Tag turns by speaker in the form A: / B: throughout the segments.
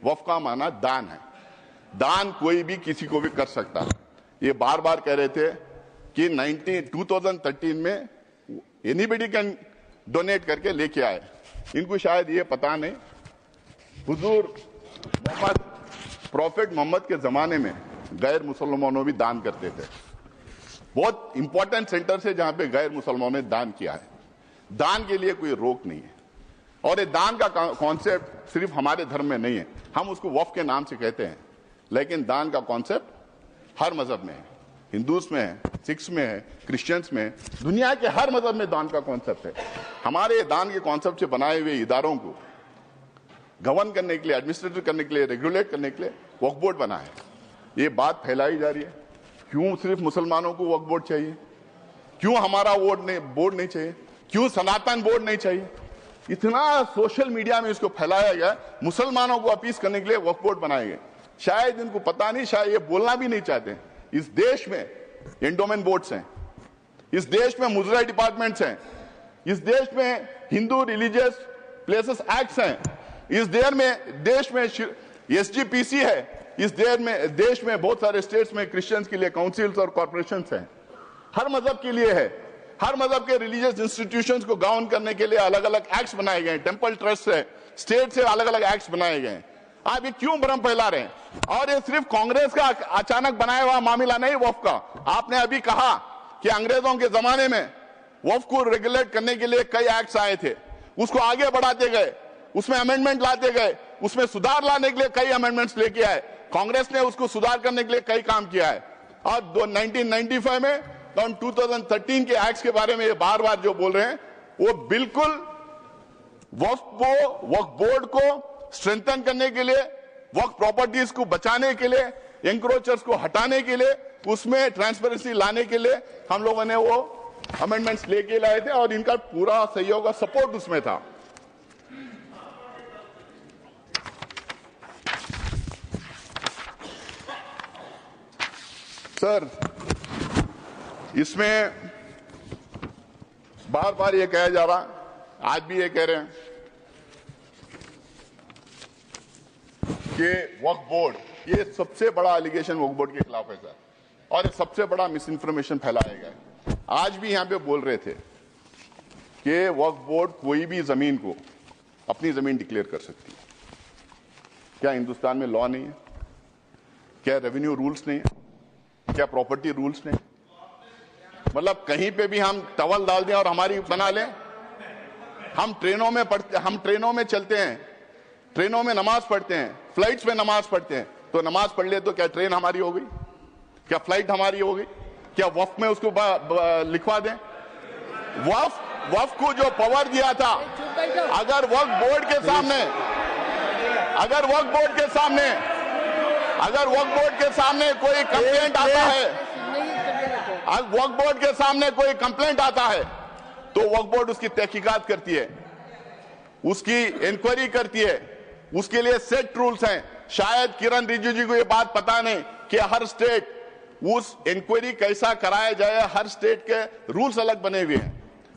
A: वक्फ का माना दान है। दान कोई भी किसी को भी कर सकता है। ये बार बार कह रहे थे कि 2013 में एनीबडी कैन डोनेट करके लेके आए। इनको शायद ये पता नहीं, हुजूर मोहम्मद प्रॉफिट मोहम्मद के जमाने में गैर मुसलमानों भी दान करते थे। बहुत इंपॉर्टेंट सेंटर से जहां पे गैर मुसलमानों ने दान किया है। दान के लिए कोई रोक नहीं है। और ये दान का कॉन्सेप्ट सिर्फ हमारे धर्म में नहीं है, हम उसको वक्फ के नाम से कहते हैं, लेकिन दान का कॉन्सेप्ट हर मजहब में है। हिंदूज में है, सिख्स में है, क्रिश्चियंस में है, दुनिया के हर मजहब में दान का कॉन्सेप्ट है। हमारे दान के कॉन्सेप्ट से बनाए हुए इदारों को गवर्न करने के लिए, एडमिनिस्ट्रेट करने के लिए, रेगुलेट करने के लिए वक्फ बोर्ड बना है। ये बात फैलाई जा रही है, क्यों सिर्फ मुसलमानों को वक्फ बोर्ड चाहिए, क्यों हमारा बोर्ड नहीं चाहिए, क्यों सनातन बोर्ड नहीं चाहिए। इतना सोशल मीडिया में इसको फैलाया गया, मुसलमानों को अपील करने के लिए वक्फ बोर्ड बनाए गए। शायद इनको पता नहीं, शायद ये बोलना भी नहीं चाहते। इस देश में एंडोमेंट बोर्ड्स हैं, इस देश में मुजरा डिपार्टमेंट्स हैं, इस देश में हिंदू रिलीजियस प्लेसेस एक्ट्स हैं, इस देश में SGPC है, इस देश में बहुत सारे स्टेट्स में क्रिश्चियंस के लिए काउंसिल्स और कॉर्पोरेशंस हैं। हर मजहब के लिए है। हर मजहब के रिलीजियस इंस्टीट्यूशंस को गवर्न करने के लिए अलग अलग एक्ट्स बनाए गए हैं। टेंपल ट्रस्ट से, स्टेट से अलग अलग एक्ट्स बनाए गए हैं। आप ये क्यों भ्रम फैला रहे हैं? और ये सिर्फ कांग्रेस का अचानक बनाया हुआ मामला नहीं वक्फ का। आपने अभी कहा कि अंग्रेजों के जमाने में वक्फ को रेगुलेट करने के लिए कई एक्ट्स आए थे, उसको आगे बढ़ाते गए, उसमें अमेंडमेंट लाते गए, उसमें सुधार लाने के लिए कई अमेंडमेंट्स लेके आए। कांग्रेस ने उसको सुधार करने के लिए कई काम किया है। और 1995 में 2013 के एक्ट्स के बारे में ये बार बार जो बोल रहे हैं, वो बिल्कुल वक्फ बोर्ड को स्ट्रेंथन करने के लिए, वक्फ प्रॉपर्टीज को बचाने के लिए, एंक्रोचर्स को हटाने के लिए, उसमें ट्रांसपेरेंसी लाने के लिए हम लोगों ने वो अमेंडमेंट्स लेके लाए थे और इनका पूरा सहयोग और सपोर्ट उसमें था। सर, इसमें बार बार ये कहा जा रहा, आज भी ये कह रहे हैं कि वक्फ बोर्ड, ये सबसे बड़ा एलिगेशन वक्फ बोर्ड के खिलाफ है सर, और ये सबसे बड़ा मिस इन्फॉर्मेशन फैलाया गया है। आज भी यहां पे बोल रहे थे कि वक्फ बोर्ड कोई भी जमीन को अपनी जमीन डिक्लेयर कर सकती है। क्या हिंदुस्तान में लॉ नहीं है? क्या रेवेन्यू रूल्स नहीं है? क्या प्रॉपर्टी रूल्स नहीं? मतलब कहीं पे भी हम टवल डाल दें और हमारी बना लें? हम ट्रेनों में चलते हैं, ट्रेनों में नमाज पढ़ते हैं, फ्लाइट्स में नमाज पढ़ते हैं, तो नमाज पढ़ ले तो क्या ट्रेन हमारी हो गई? क्या फ्लाइट हमारी हो गई? क्या वक्फ में उसको लिखवा दें? वक्फ को जो पावर दिया था, अगर वक्फ बोर्ड के सामने कोई कंप्लेंट आता है, वक्फ बोर्ड के सामने कोई कंप्लेंट आता है, तो वक्फ बोर्ड उसकी तहकीकात करती है, उसकी इंक्वायरी करती है, उसके लिए सेट रूल्स हैं। शायद किरण रिजिजू जी को ये बात पता नहीं कि हर स्टेट उस इंक्वायरी कैसा कराया जाए, हर स्टेट के रूल्स अलग बने हुए हैं।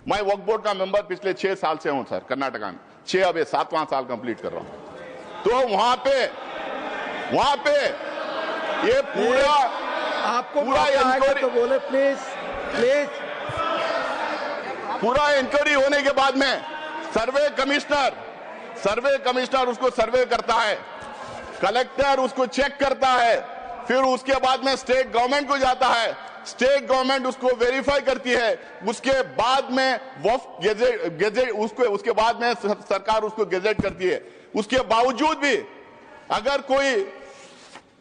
A: मैं वक्फ बोर्ड का मेंबर पिछले 6 साल से हूं सर, कर्नाटका में 6, अब 7वां साल कंप्लीट कर रहा हूं। तो वहां पे ये पूरा इंक्वायरी
B: तो बोले प्लीज।
A: पूरा इंक्वायरी होने के बाद में सर्वे कमिश्नर उसको सर्वे करता है, कलेक्टर उसको चेक करता है, फिर उसके बाद में स्टेट गवर्नमेंट को जाता है, स्टेट गवर्नमेंट उसको वेरीफाई करती है, उसके बाद में वक्फ गेजेट उसके बाद में सरकार उसको गेजेट करती है। उसके बावजूद भी अगर कोई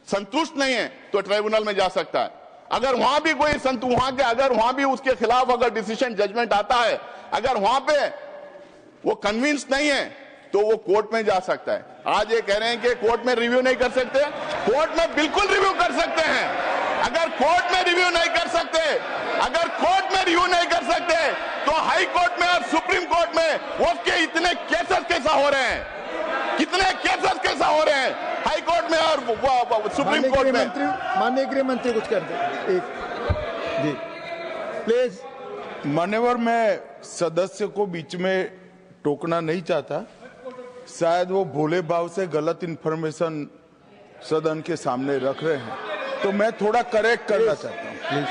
A: संतुष्ट नहीं है तो ट्राइब्यूनल में जा सकता है। अगर वहां भी कोई अगर वहां भी उसके खिलाफ अगर डिसीजन जजमेंट आता है, अगर वहां पे वो कन्विंस नहीं है तो वो कोर्ट में जा सकता है। आज ये कह रहे हैं कि कोर्ट में रिव्यू नहीं कर सकते, कोर्ट में बिल्कुल रिव्यू कर सकते हैं। अगर कोर्ट में रिव्यू नहीं कर सकते तो हाई कोर्ट में और सुप्रीम कोर्ट में वक्फ के इतने केसेस कैसा हो रहे हैं, हाई कोर्ट में और सुप्रीम कोर्ट में।
B: माननीय गृह मंत्री कुछ कर दे जी प्लीज।
C: मान्यवर, मैं सदस्य को बीच में टोकना नहीं चाहता, शायद वो भोले भाव से गलत इंफॉर्मेशन सदन के सामने रख रहे हैं, तो मैं थोड़ा करेक्ट करना चाहता हूँ।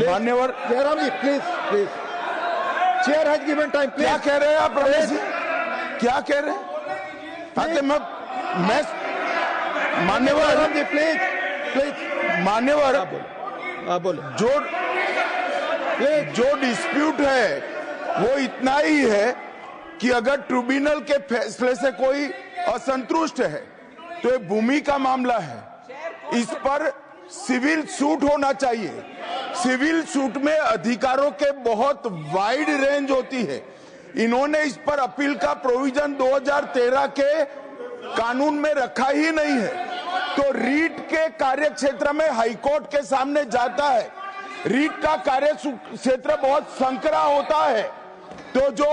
C: मान्यवर
B: Jairam ji please please, chair has given time.
C: क्या कह रहे हैं आप रमेश जी, क्या कह रहे हैं? मैं मान्यवर
B: जयराम जी प्लीज प्लीज,
C: मान्यवर
B: आप बोले
C: जो डिस्प्यूट है वो इतना ही है कि अगर ट्रिब्यूनल के फैसले से कोई असंतुष्ट है तो ये भूमि का मामला है, इस पर सिविल सूट होना चाहिए। सिविल सूट में अधिकारों के बहुत वाइड रेंज होती है। इन्होंने इस पर अपील का प्रोविजन 2013 के कानून में रखा ही नहीं है, तो रीट के कार्य क्षेत्र में हाईकोर्ट के सामने जाता है। रीट का कार्य क्षेत्र बहुत संकरा होता है, तो जो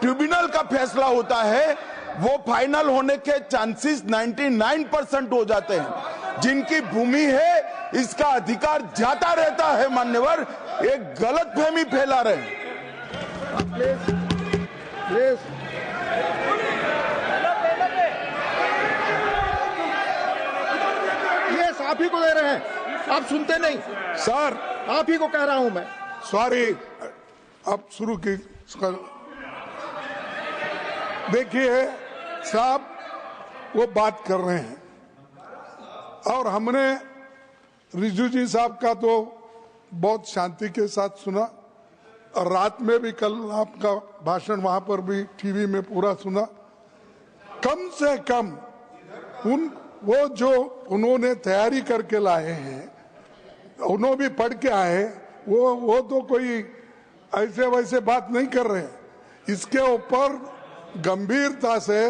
C: ट्रिब्यूनल का फैसला होता है वो फाइनल होने के चांसेस 99% हो जाते हैं। जिनकी भूमि है इसका अधिकार जाता रहता है। मान्यवर, एक गलतफहमी फैला रहे हैं।
B: प्लीज यस, आप ही को दे रहे हैं, आप सुनते नहीं
D: सर।
B: आप ही को कह रहा हूं मैं।
D: सॉरी, अब शुरू की। देखिए साहब, वो बात कर रहे हैं और हमने रिजू जी साहब का तो बहुत शांति के साथ सुना, और रात में भी कल आपका भाषण वहां पर भी टीवी में पूरा सुना। कम से कम वो जो उन्होंने तैयारी करके लाए हैं, उन्होंने भी पढ़ के आए, वो तो कोई ऐसे वैसे बात नहीं कर रहे हैं। इसके ऊपर गंभीरता से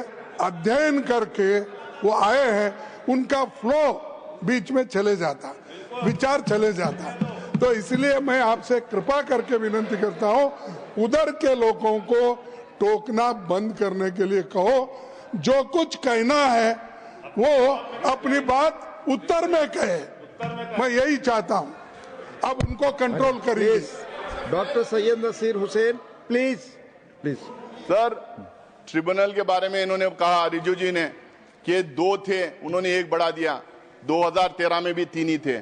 D: अध्ययन करके वो आए हैं, उनका फ्लो बीच में चले जाता, विचार चले जाता। तो इसलिए मैं आपसे कृपा करके विनती करता हूं, उधर के लोगों को टोकना बंद करने के लिए कहो। जो कुछ कहना है वो अपनी बात उत्तर में कहे, मैं यही चाहता हूं। अब उनको कंट्रोल करिए।
B: Doctor Syed Naseer Hussain please please.
A: Sir, tribunal के बारे में इन्होंने कहा, रिजू जी ने, कि 2 थे, उन्होंने 1 बढ़ा दिया। 2013 में भी 3 ही थे,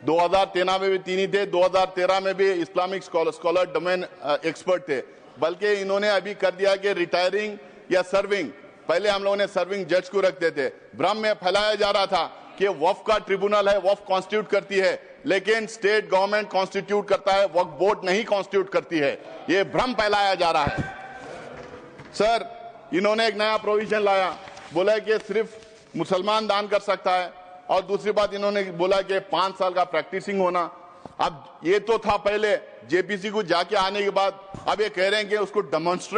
A: 2013 में भी 3 ही थे, 2013 में भी इस्लामिक स्कॉलर डोमेन एक्सपर्ट थे। बल्कि इन्होंने अभी कर दिया कि रिटायरिंग या सर्विंग, पहले हम लोगों ने सर्विंग जज को रखते थे। भ्रम में फैलाया जा रहा था कि वक्फ का ट्रिब्यूनल है, वक्फ कॉन्स्टिट्यूट करती है, लेकिन स्टेट गवर्नमेंट कॉन्स्टिट्यूट करता है, वक्फ बोर्ड नहीं कॉन्स्टिट्यूट करती है। ये भ्रम फैलाया जा रहा है। सर, इन्होंने एक नया प्रोविजन लाया, बोला कि सिर्फ मुसलमान दान कर सकता है, और दूसरी बात इन्होंने बोला कि 5 साल का प्रैक्टिसिंग होना। अब ये तो था पहले, जेपीसी को जाके आने के बाद अब ये कह रहे हैं कि उसको डेमोन्स्ट्रेट